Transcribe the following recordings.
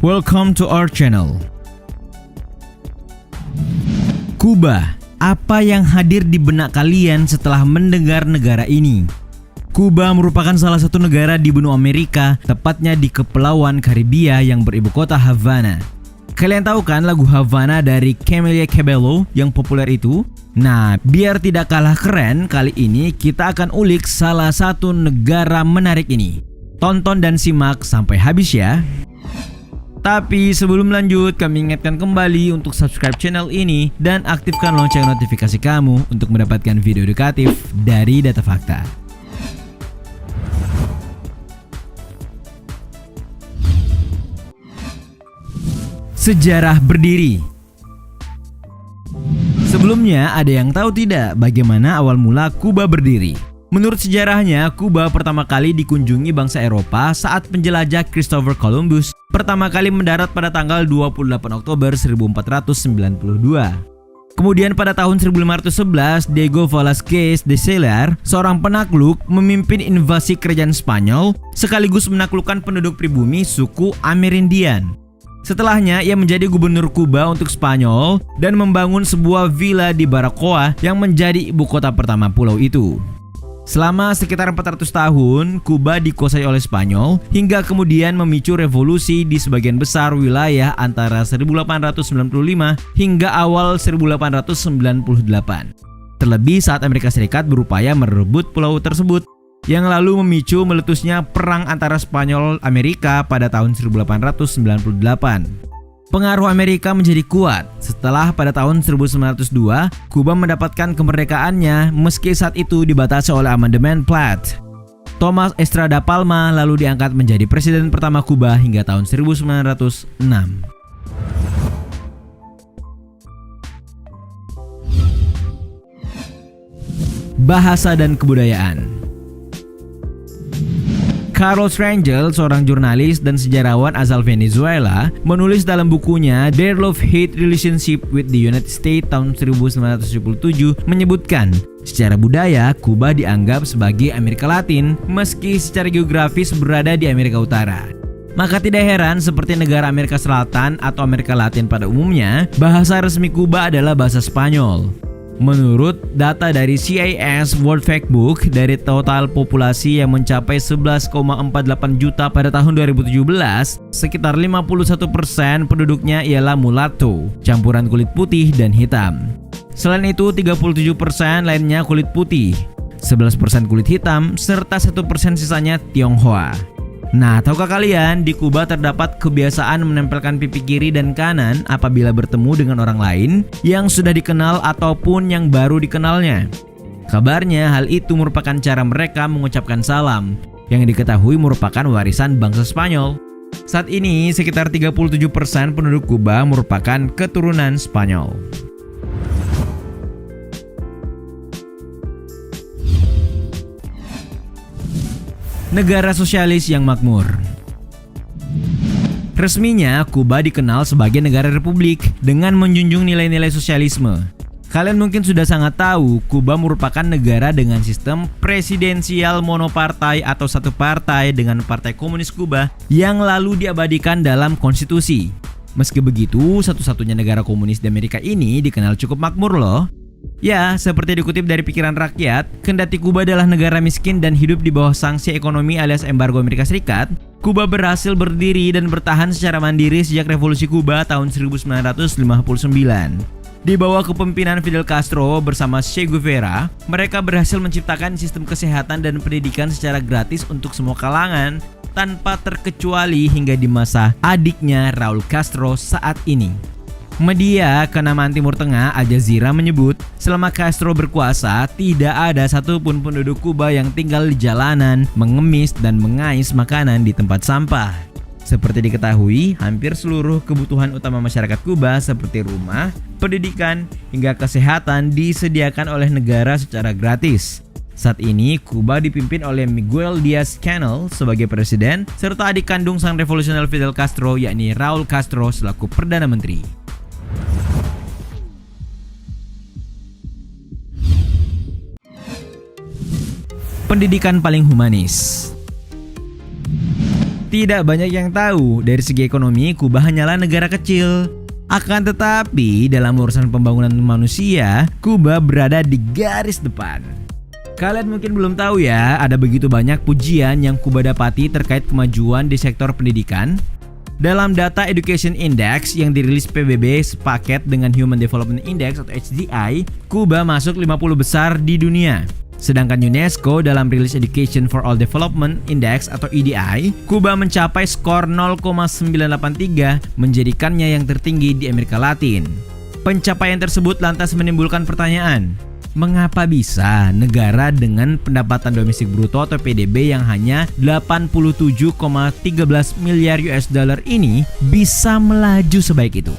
Welcome to our channel. Kuba, apa yang hadir di benak kalian setelah mendengar negara ini? Kuba merupakan salah satu negara di benua Amerika, tepatnya di Kepulauan Karibia yang beribu kota Havana. Kalian tahu kan lagu Havana dari Camila Cabello yang populer itu? Nah, biar tidak kalah keren, kali ini kita akan ulik salah satu negara menarik ini. Tonton dan simak sampai habis ya. Tapi sebelum lanjut, kami ingatkan kembali untuk subscribe channel ini dan aktifkan lonceng notifikasi kamu untuk mendapatkan video edukatif dari Data Fakta. Sejarah berdiri. Sebelumnya, ada yang tahu tidak bagaimana awal mula Kuba berdiri? Menurut sejarahnya, Kuba pertama kali dikunjungi bangsa Eropa saat penjelajah Christopher Columbus pertama kali mendarat pada tanggal 28 Oktober 1492. Kemudian pada tahun 1511, Diego Velázquez de Cerda, seorang penakluk, memimpin invasi kerajaan Spanyol sekaligus menaklukkan penduduk pribumi suku Amerindian. Setelahnya, ia menjadi gubernur Kuba untuk Spanyol dan membangun sebuah villa di Baracoa yang menjadi ibu kota pertama pulau itu. Selama sekitar 400 tahun, Kuba dikuasai oleh Spanyol hingga kemudian memicu revolusi di sebagian besar wilayah antara 1895 hingga awal 1898. Terlebih saat Amerika Serikat berupaya merebut pulau tersebut, yang lalu memicu meletusnya perang antara Spanyol Amerika pada tahun 1898. Pengaruh Amerika menjadi kuat setelah pada tahun 1902 Kuba mendapatkan kemerdekaannya meski saat itu dibatasi oleh amandemen Platt. Tomás Estrada Palma lalu diangkat menjadi presiden pertama Kuba hingga tahun 1906. Bahasa dan kebudayaan. Carlos Rangel, seorang jurnalis dan sejarawan asal Venezuela, menulis dalam bukunya Their Love-Hate Relationship with the United States tahun 1977 menyebutkan, secara budaya Kuba dianggap sebagai Amerika Latin meski secara geografis berada di Amerika Utara. Maka tidak heran seperti negara Amerika Selatan atau Amerika Latin pada umumnya, bahasa resmi Kuba adalah bahasa Spanyol. Menurut data dari CIS World Factbook, dari total populasi yang mencapai 11,48 juta pada tahun 2017, sekitar 51% penduduknya ialah mulatto, campuran kulit putih dan hitam. Selain itu, 37% lainnya kulit putih, 11% kulit hitam, serta 1% sisanya Tionghoa. Nah, tahukah kalian di Kuba terdapat kebiasaan menempelkan pipi kiri dan kanan apabila bertemu dengan orang lain yang sudah dikenal ataupun yang baru dikenalnya. Kabarnya hal itu merupakan cara mereka mengucapkan salam yang diketahui merupakan warisan bangsa Spanyol. Saat ini sekitar 37% penduduk Kuba merupakan keturunan Spanyol. Negara sosialis yang makmur. Resminya, Kuba dikenal sebagai negara republik dengan menjunjung nilai-nilai sosialisme. Kalian mungkin sudah sangat tahu, Kuba merupakan negara dengan sistem presidensial monopartai atau satu partai dengan Partai Komunis Kuba yang lalu diabadikan dalam konstitusi. Meski begitu, satu-satunya negara komunis di Amerika ini dikenal cukup makmur loh. Ya, seperti dikutip dari Pikiran Rakyat, kendati Kuba adalah negara miskin dan hidup di bawah sanksi ekonomi alias embargo Amerika Serikat, Kuba berhasil berdiri dan bertahan secara mandiri sejak Revolusi Kuba tahun 1959. Di bawah kepemimpinan Fidel Castro bersama Che Guevara, mereka berhasil menciptakan sistem kesehatan dan pendidikan secara gratis untuk semua kalangan tanpa terkecuali hingga di masa adiknya Raul Castro saat ini. Media kenamaan Timur Tengah Al Jazeera menyebut, selama Castro berkuasa, tidak ada satupun penduduk Kuba yang tinggal di jalanan, mengemis dan mengais makanan di tempat sampah. Seperti diketahui, hampir seluruh kebutuhan utama masyarakat Kuba seperti rumah, pendidikan, hingga kesehatan disediakan oleh negara secara gratis. Saat ini, Kuba dipimpin oleh Miguel Diaz-Canel sebagai presiden, serta adik kandung sang revolusioner Fidel Castro yakni Raul Castro selaku Perdana Menteri. Pendidikan paling humanis. Tidak banyak yang tahu, dari segi ekonomi Kuba hanyalah negara kecil. Akan tetapi dalam urusan pembangunan manusia, Kuba berada di garis depan. Kalian mungkin belum tahu ya, ada begitu banyak pujian yang Kuba dapati terkait kemajuan di sektor pendidikan. Dalam data Education Index yang dirilis PBB sepaket dengan Human Development Index atau HDI, Kuba masuk 50 besar di dunia. Sedangkan UNESCO dalam rilis Education for All Development Index atau EDI, Kuba mencapai skor 0,983, menjadikannya yang tertinggi di Amerika Latin. Pencapaian tersebut lantas menimbulkan pertanyaan, mengapa bisa negara dengan pendapatan domestik bruto atau PDB yang hanya 87,13 miliar US dollar ini bisa melaju sebaik itu?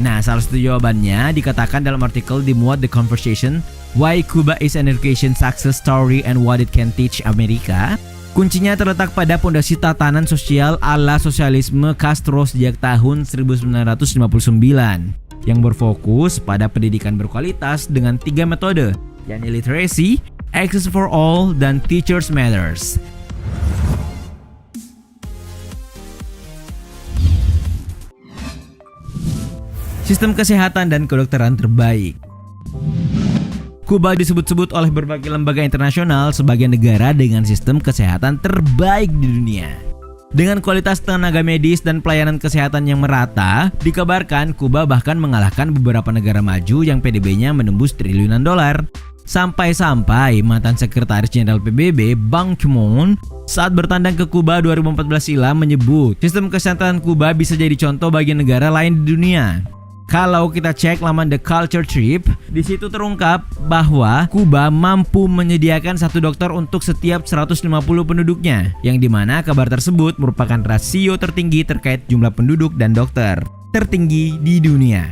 Nah, salah satu jawabannya dikatakan dalam artikel dimuat The Conversation, Why Cuba is an Education Success Story and What It Can Teach America. Kuncinya terletak pada pondasi tatanan sosial ala sosialisme Castro sejak tahun 1959 yang berfokus pada pendidikan berkualitas dengan 3 metode, yakni literacy, access for all, dan teachers matters. Sistem kesehatan dan kedokteran terbaik. Kuba disebut-sebut oleh berbagai lembaga internasional sebagai negara dengan sistem kesehatan terbaik di dunia. Dengan kualitas tenaga medis dan pelayanan kesehatan yang merata, dikabarkan Kuba bahkan mengalahkan beberapa negara maju yang PDB-nya menembus triliunan dolar. Sampai-sampai mantan sekretaris jenderal PBB Ban Ki-moon saat bertandang ke Kuba 2014 silam menyebut sistem kesehatan Kuba bisa jadi contoh bagi negara lain di dunia. Kalau kita cek laman The Culture Trip, di situ terungkap bahwa Kuba mampu menyediakan 1 dokter untuk setiap 150 penduduknya, yang dimana kabar tersebut merupakan rasio tertinggi terkait jumlah penduduk dan dokter tertinggi di dunia.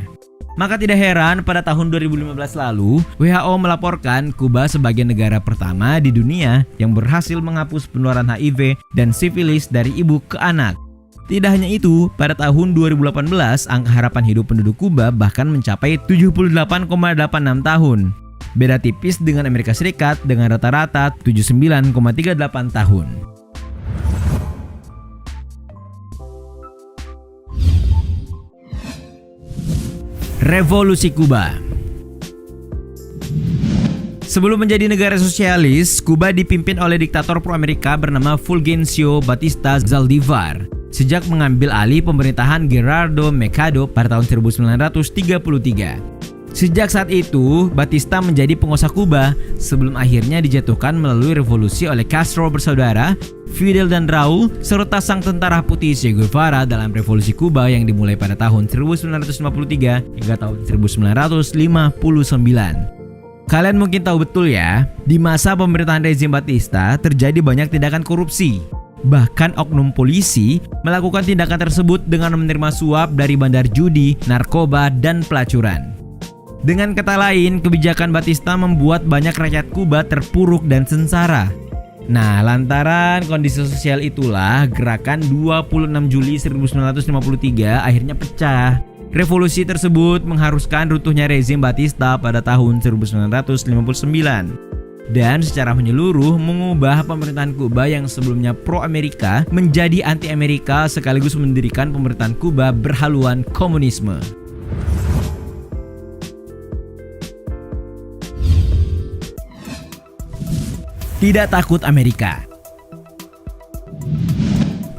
Maka tidak heran pada tahun 2015 lalu, WHO melaporkan Kuba sebagai negara pertama di dunia yang berhasil menghapus penularan HIV dan sifilis dari ibu ke anak. Tidak hanya itu, pada tahun 2018 angka harapan hidup penduduk Kuba bahkan mencapai 78,86 tahun. Beda tipis dengan Amerika Serikat dengan rata-rata 79,38 tahun. Revolusi Kuba. Sebelum menjadi negara sosialis, Kuba dipimpin oleh diktator pro-Amerika bernama Fulgencio Batista Zaldivar. Sejak mengambil alih pemerintahan Gerardo Machado pada tahun 1933. Sejak saat itu, Batista menjadi penguasa Kuba sebelum akhirnya dijatuhkan melalui revolusi oleh Castro bersaudara, Fidel dan Raul, serta sang tentara putih Che Guevara dalam revolusi Kuba yang dimulai pada tahun 1953 hingga tahun 1959. Kalian mungkin tahu betul ya, di masa pemerintahan rezim Batista terjadi banyak tindakan korupsi. Bahkan oknum polisi melakukan tindakan tersebut dengan menerima suap dari bandar judi, narkoba, dan pelacuran. Dengan kata lain, kebijakan Batista membuat banyak rakyat Kuba terpuruk dan sengsara. Nah, lantaran kondisi sosial itulah gerakan 26 Juli 1953 akhirnya pecah. Revolusi tersebut mengharuskan runtuhnya rezim Batista pada tahun 1959. Dan secara menyeluruh mengubah pemerintahan Kuba yang sebelumnya pro-Amerika menjadi anti-Amerika sekaligus mendirikan pemerintahan Kuba berhaluan komunisme. Tidak takut Amerika.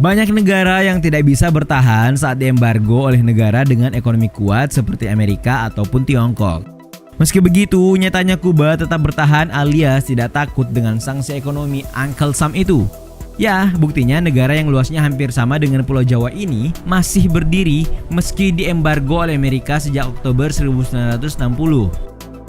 Banyak negara yang tidak bisa bertahan saat diembargo oleh negara dengan ekonomi kuat seperti Amerika ataupun Tiongkok. Meski begitu, nyatanya Kuba tetap bertahan alias tidak takut dengan sanksi ekonomi Uncle Sam itu. Ya, buktinya negara yang luasnya hampir sama dengan Pulau Jawa ini masih berdiri meski diembargo oleh Amerika sejak Oktober 1960.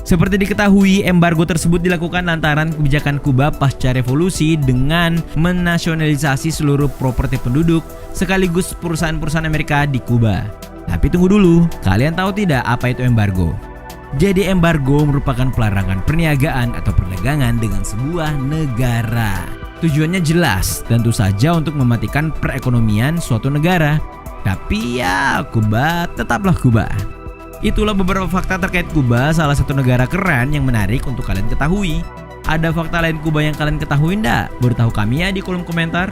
Seperti diketahui, embargo tersebut dilakukan lantaran kebijakan Kuba pasca revolusi dengan menasionalisasi seluruh properti penduduk sekaligus perusahaan-perusahaan Amerika di Kuba. Tapi tunggu dulu, kalian tahu tidak apa itu embargo? Jadi embargo merupakan pelarangan perniagaan atau perdagangan dengan sebuah negara. Tujuannya jelas, tentu saja untuk mematikan perekonomian suatu negara. Tapi ya, Kuba tetaplah Kuba. Itulah beberapa fakta terkait Kuba, salah satu negara keren yang menarik untuk kalian ketahui. Ada fakta lain Kuba yang kalian ketahui enggak? Beritahu kami ya di kolom komentar.